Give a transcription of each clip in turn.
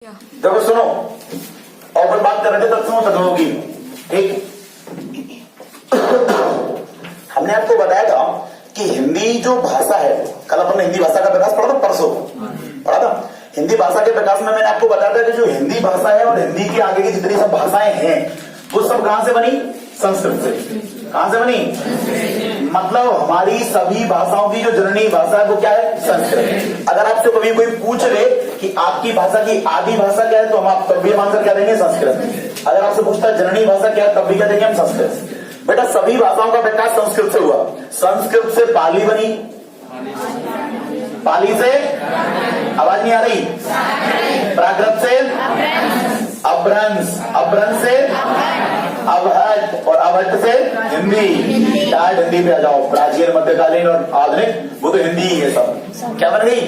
देखो सुनो, और फिर बात कर रहे थे तत्समों तत्वों की। ठीक, हमने आपको बताया था कि हिंदी जो भाषा है, कल अपन ने हिंदी भाषा का विकास पढ़ा था, परसों पढ़ा था। हिंदी भाषा के विकास में मैंने आपको बताया था कि जो हिंदी भाषा है और हिंदी के आगे की जितनी सब भाषाएं हैं वो सब कहां से बनी? संस्कृत से। कहां से बनी? मतलब हमारी सभी भाषाओं की जो जननी भाषा है वो क्या है? संस्कृत। अगर आपसे कभी कोई पूछ ले कि आपकी भाषा की आदि भाषा क्या है, तो हम आप तब भी आंसर क्या देंगे? संस्कृत। अगर आपसे पूछता है जननी भाषा क्या है, तब भी क्या देंगे हम? संस्कृत। बेटा सभी भाषाओं का विकास संस्कृत से हुआ। संस्कृत से पाली बनी, पाली से आवाज नहीं आ रही, प्राकृत से अपभ्रंश, अपभ्रंश से अवहट और अवहट से हिंदी। डायरेक्ट हिंदी पे आ जाओ। प्राचीन, मध्यकालीन और आधुनिक वो तो हिंदी ही है सब। क्या बन गई?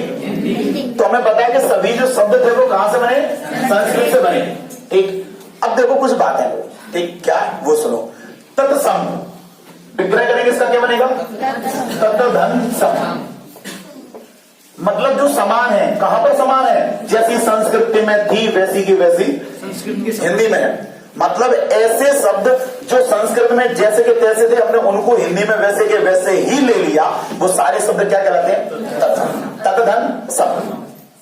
तो हमें पता है कि सभी जो शब्द थे वो कहां से बने? संस्कृत से बने। ठीक, अब देखो कुछ बात है। ठीक, क्या वो सुनो। तत्सम विग्रह करेंगे, इसका क्या बनेगा? तत्धन सम। मतलब जो समान है, कहां पर समान है? जैसी संस्कृत में थी वैसी की वैसी हिंदी में है। मतलब ऐसे शब्द जो संस्कृत में जैसे के तैसे थे, हमने उनको हिंदी में वैसे के वैसे ही ले लिया। वो सारे शब्द क्या कहलाते हैं? तत्धन सम।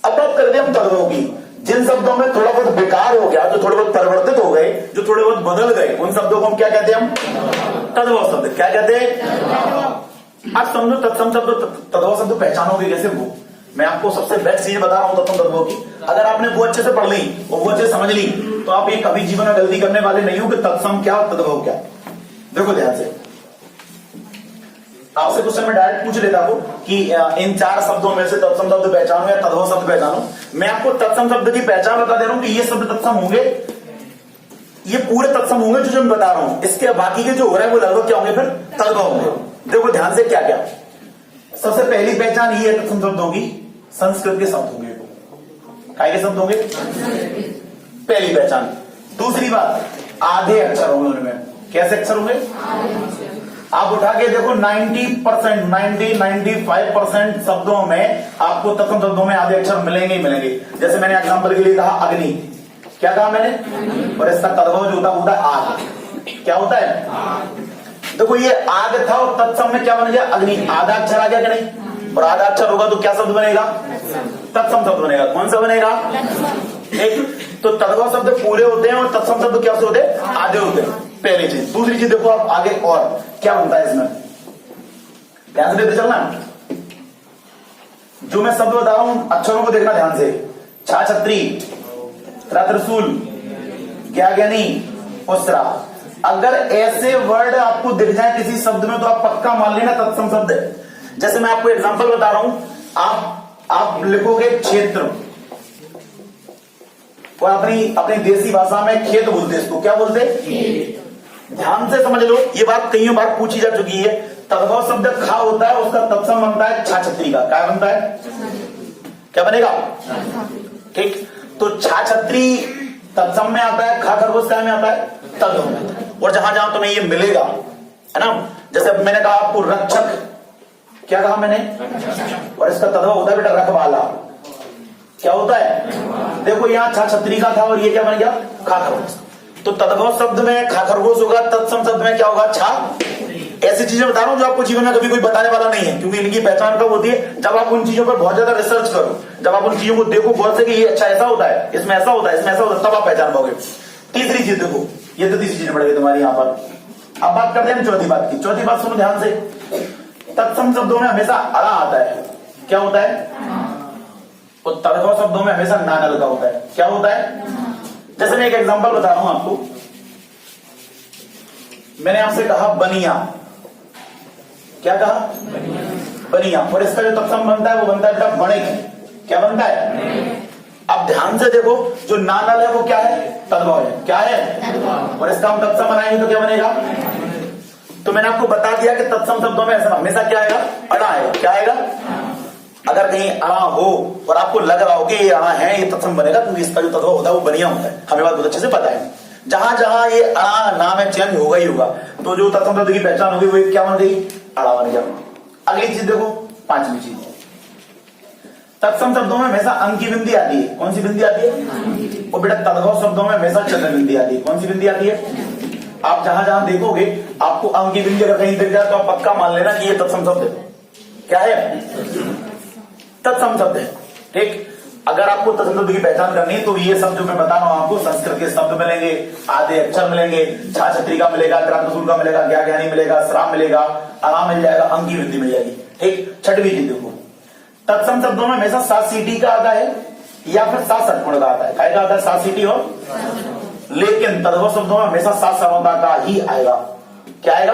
अब बात करते हैं हम तत्वों की। जिन शब्दों में थोड़ा बहुत बेकार हो गया, जो थोड़े बहुत परिवर्तित हो गए, जो थोड़े बहुत बदल गए, उन शब्दों को हम क्या कहते हैं? हम तद्भव शब्द। क्या कहते हैं? आप समझो, तत्सम शब्द तद्भव शब्द पहचानोगे कैसे? वो मैं आपको सबसे बेस्ट चीज बता रहा हूं तत्सम तद्भव की। अगर आपने वो अच्छे से पढ़ ली और वो अच्छे से समझ ली, तो आप ये कभी जीवन में गलती करने वाले नहीं हो कि तत्सम क्या तद्भव क्या। देखो ध्यान से, आपसे क्वेश्चन में डायरेक्ट पूछ लेता हूं कि इन चार शब्दों में से तत्सम शब्द पहचानो या तद्भव शब्द पहचानो। मैं आपको तत्सम शब्द की पहचान बता दे रहा हूं कि ये शब्द तत्सम होंगे, ये पूरे तत्सम होंगे जो मैं बता रहा हूं। इसके बाकी के जो हो रहा है वो लगभग क्या होंगे? फिर तद्भव होंगे। देखो ध्यान से, क्या क्या। सबसे पहली पहचान ये है तत्सम शब्द होगी, संस्कृत के शब्द होंगे। काय के शब्द होंगे? पहली पहचान। दूसरी बात, आधे अक्षर होंगे उनमें। कैसे अक्षर होंगे? आप उठा के देखो 90%, 95% शब्दों में आपको तत्सम शब्दों में आधे अक्षर मिलेंगे ही मिलेंगे। जैसे मैंने एग्जांपल के लिए कहा अग्नि। क्या कहा मैंने? और इसका तद्भव जो होता है आग। क्या होता है? देखो ये आग था और तत्सम में क्या बन गया? अग्नि। आधा अक्षर आ गया कि नहीं? और आधा अक्षर होगा तो क्या शब्द बनेगा? तत्सम शब्द बनेगा। कौन सा बनेगा? एक तो तद्भव शब्द पूरे होते हैं और तत्सम शब्द क्या होते हैं? आधे होते हैं। पहली चीज। दूसरी चीज देखो आप आगे और क्या बनता है इसमें, ध्यान से देखते चलना। जो मैं शब्द बता रहा हूं अक्षरों को देखना ध्यान से। छा छत्री, त्रिशूल, ज्ञानी, उसरा। अगर ऐसे वर्ड आपको दिख जाए किसी शब्द में तो आप पक्का मान लेना तत्सम शब्द है। जैसे मैं आपको एग्जांपल बता रहा हूं, आप लिखोगे क्षेत्र, और अपनी देसी भाषा में खेत बोलते हैं इसको। क्या बोलते हैं? ध्यान से समझ लो, ये बात कई बार पूछी जा चुकी है। तद्भव शब्द खा होता है, उसका तत्सम बनता है छा छत्री का। क्या बनता है? क्या बनेगा? ठीक, तो छा छत्री तत्सम में आता है, खा खरगोश क्या में आता है? तद्भव में। और जहां जहां तुम्हें ये मिलेगा, है ना, जैसे मैंने कहा आपको रक्षक, क्या कहा मैंने? और इसका तद्भव होता है बेटा रखवाला। क्या होता है? देखो यहां छा छत्री का था और ये क्या बन गया? खा खरगोश। तो तद्भव शब्द में खा खरगोश होगा, तत्सम शब्द में क्या होगा? छा। ऐसी चीजें बता रहा हूं जो आपको जीवन में कभी कोई बताने वाला नहीं है, क्योंकि इनकी पहचान कब होती है? जब आप उन चीजों पर बहुत ज्यादा रिसर्च करो, जब आप उन चीजों को देखो गौर से कि ये अच्छा ऐसा होता है, इसमें ऐसा होता है, इसमें ऐसा होता है, तब आप पहचान पाओगे। तीसरी चीज देखो, ये तो तीसरी चीज पड़ेगी तुम्हारी यहां पर। अब बात करते हैं चौथी बात की। चौथी बात सुनो ध्यान से। तत्सम शब्दों में हमेशा अड़ा आता है। क्या होता है? तो तद्भव शब्दों में हमेशा ना लगा होता है। क्या होता है? जैसे मैं एक एग्जांपल बता रहा हूं आपको। मैंने आपसे कहा बनिया। क्या कहा? बनिया। और इसका जो तत्सम बनता है वो बनता है बेटा बणिक। क्या बनता है? अब ध्यान से देखो, जो नानल है वो क्या है? तद्भव है। क्या है? और इसका हम तत्सम बनाएंगे तो क्या बनेगा? तो मैंने आपको बता दिया कि तत्सम शब्दों में ऐसा हमेशा क्या आएगा? अड़ा आएगा। क्या आएगा? अगर कहीं अड़ा हो और आपको लग रहा हो कि ये अड़ा है, ये तत्सम बनेगा, तो इसका जो तद्भव होता है वो बनिया होता है। हमें बात बहुत अच्छे से पता है। जहां जहां ये अड़ा नाम है चेंज होगा ही होगा, तो जो तत्सम शब्द की पहचान होगी वो क्या बन गई? अड़ा बन गया। अगली चीज देखो, पांचवी चीज, तत्सम शब्दों में हमेशा अंग की बिंदी आती है। कौन सी बिंदी आती है? और बेटा तद्भव शब्दों में हमेशा चंद्र बिंदी आती है। कौन सी बिंदी आती है? आप जहां जहां देखोगे आपको अंग की बिंदी अगर कहीं दिख जाए तो आप पक्का मान लेना कि ये तत्सम शब्द है। क्या है? तत्सम शब्द है। ठीक, अगर आपको तत्सम शब्द की पहचान करनी है तो ये सब जो मैं बता रहा हूं आपको, संस्कृत के शब्द मिलेंगे, आधे अक्षर मिलेंगे, छा छत्री का मिलेगा, त्रातसूल का मिलेगा, ज्ञा ज्ञानी मिलेगा, श्राम मिलेगा, अला मिल जाएगा, अंग की बिंदी मिल जाएगी। ठीक, छठवीं चीज देखो, तत्सम शब्दों में हमेशा सात सीटी का आता है या फिर सात षटकोण का आता है। क्या आता है? सात सीटी हो, लेकिन तद्भव शब्दों में हमेशा सात सर्वता का ही आएगा। क्या आएगा?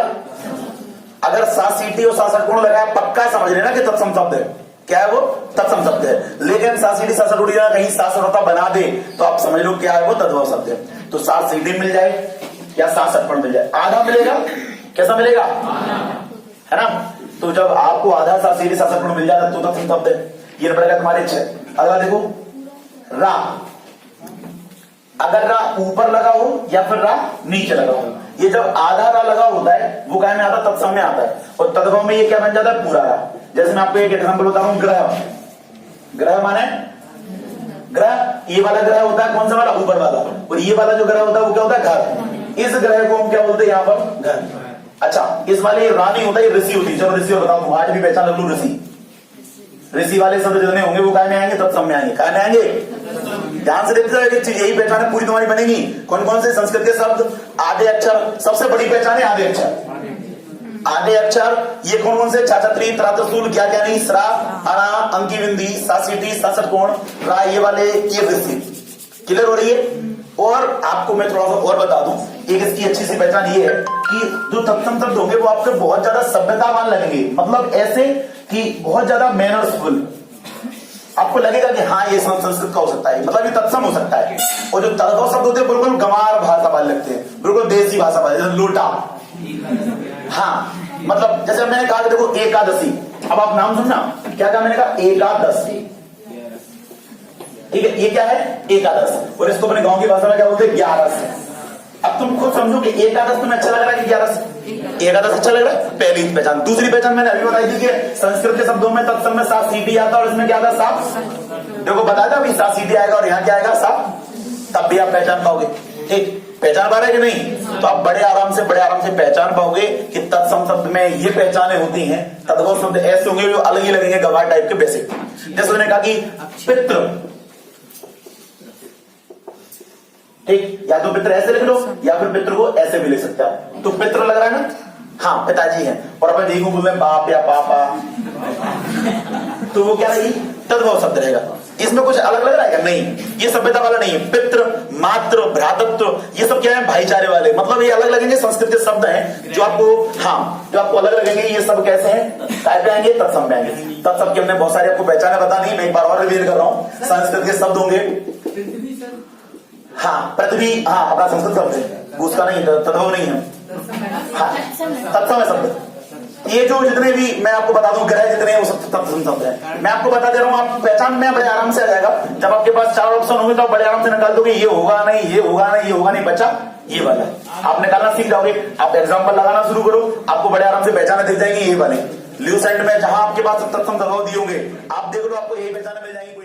अगर सात सीटी और सात षटकोण लगाया पक्का समझ लेना कि तत्सम शब्द है। क्या है वो? तत्सम शब्द है। लेकिन सात सीटी सात षटकोण कहीं सात सर्वता बना दे तो आप समझ लो क्या है वो? तद्भव शब्द है। तो सात सीटी मिल जाए या सात षटकोण मिल जाए, आधा मिलेगा। कैसा मिलेगा? है ना? तो जब आपको आधा सात सीटी सात षटकोण मिल जाता तो तत्सम शब्द है। ये पड़ेगा तुम्हारे छह। अगला देखो, रा, अगर रा ऊपर लगा हो या फिर रा नीचे लगा हो, ये जब आधा रा लगा होता है वो काय में आता? तत्सम में आता है। और तद्भव में ये क्या बन जाता है? पूरा रा। जैसे मैं आपको एक एग्जांपल बता रहा हूं, ग्रह। ग्रह माने ग्रह, ये वाला ग्रह होता है कौन सा वाला? ऊपर वाला। और ये वाला जो ग्रह होता है वो क्या होता है? घर। इस ग्रह को हम क्या बोलते हैं यहाँ पर? घर। अच्छा, इस वाले रा नहीं होता, ये ऋषि होती है। चलो ऋषि बता दूं, आज भी पहचान लग लू ऋषि। ऋषि वाले शब्द जितने होंगे वो काय में आएंगे? तत्सम में आएंगे। काय में आएंगे? ध्यान से देखते रहिए, यही पहचान पूरी तुम्हारी बनेगी। कौन कौन से संस्कृत के शब्द? आधे अक्षर, सबसे बड़ी पहचान है आधे अक्षर। आधे अक्षर ये कौन कौन से? छाछत्री, त्रातसूल, ज्ञा ज्ञानी, श्रा, अणा, अंग की बिंदी, सात सीटी, सात षटकोण, रा, ये वाले, ये ऋषि। क्लियर हो रही है? और आपको मैं थोड़ा सा और बता दूं, एक इसकी अच्छी सी पहचान ये है कि जो तत्सम शब्द होंगे वो आपको बहुत ज्यादा सभ्यतावान लगेंगे। मतलब ऐसे कि बहुत ज्यादा मैनर्सफुल, आपको लगेगा कि हाँ ये संस्कृत का हो सकता है, मतलब ये तत्सम हो सकता है। और जो तद्भव शब्द होते हैं बिल्कुल गंवार भाषा वाले लगते हैं, बिल्कुल देसी भाषा वाले, जैसे लोटा। हाँ, मतलब जैसे मैंने कहा देखो एकादशी, अब आप नाम सुनना, क्या कहा मैंने? कहा एकादशी। ठीक है, ये क्या है? एकादश। और इसको अपने गांव की भाषा में क्या बोलते हैं? ग्यारस। अब तुम खुद समझो कि एकादश तुम्हें अच्छा लग रहा है कि ग्यारस? एकादश अच्छा लग रहा है। पहली पहचान। दूसरी पहचान मैंने अभी बताई थी कि संस्कृत के शब्दों में तत्सम में सात सीटी आता है और इसमें क्या आता है? सात। देखो बताया था अभी, सात सीटी आएगा और यहाँ क्या आएगा? सात। तब भी आप पहचान पाओगे। ठीक, पहचान पा रहे कि नहीं? तो आप बड़े आराम से पहचान पाओगे कि तत्सम शब्द में ये पहचानें होती हैं। तद्भव शब्द ऐसे होंगे जो अलग ही लगेंगे, गवार टाइप के बेसिक। जैसे मैंने कहा कि पितृ, ठीक, या तो पितृ ऐसे लिख लो या फिर पितृ को ऐसे भी लिख सकते हो। तो पितृ लग रहा है ना? हाँ, पिताजी हैं। और अपन देखो बोलते हैं बाप या पापा, तो वो क्या रहेगी? तद्भव शब्द रहेगा। इसमें कुछ अलग लग रहा है क्या? नहीं, ये सभ्यता वाला नहीं है। पितृ, मातृ, भ्रातृत्व, ये सब क्या है? भाईचारे वाले। मतलब ये अलग लगेंगे, संस्कृत के शब्द हैं जो आपको, हाँ, जो आपको अलग लगेंगे। ये सब कैसे हैं? काय पे आएंगे? तत्सम पे आएंगे। तत्सम की हमने बहुत सारे आपको पहचाने बता नहीं, मैं एक बार और रिवील कर रहा हूँ। संस्कृत के शब्द होंगे, हाँ, पृथ्वी, हाँ, अपना संस्कृत शब्द है, उसका नहीं, तद्भव नहीं है। हाँ, तत्सम है शब्द। ये जो जितने भी मैं आपको बता दूं ग्रह जितने हैं वो सब तत्सम शब्द है। मैं आपको बता दे रहा हूं, आप पहचान में बड़े आराम से आ जाएगा। जब आपके पास चार ऑप्शन होंगे तो आप बड़े आराम से निकाल दोगे, ये होगा नहीं, ये होगा नहीं, ये होगा नहीं, बचा ये वाला। आप निकालना सीख जाओगे। आप एग्जाम्पल लगाना शुरू करो, आपको बड़े आराम से पहचाने दिख जाएंगी ये वाले। ल्यूसेंट में जहां आपके पास तत्सम तद्भव दिए होंगे, आप देख लो, आपको यही पहचाने मिल जाएंगी।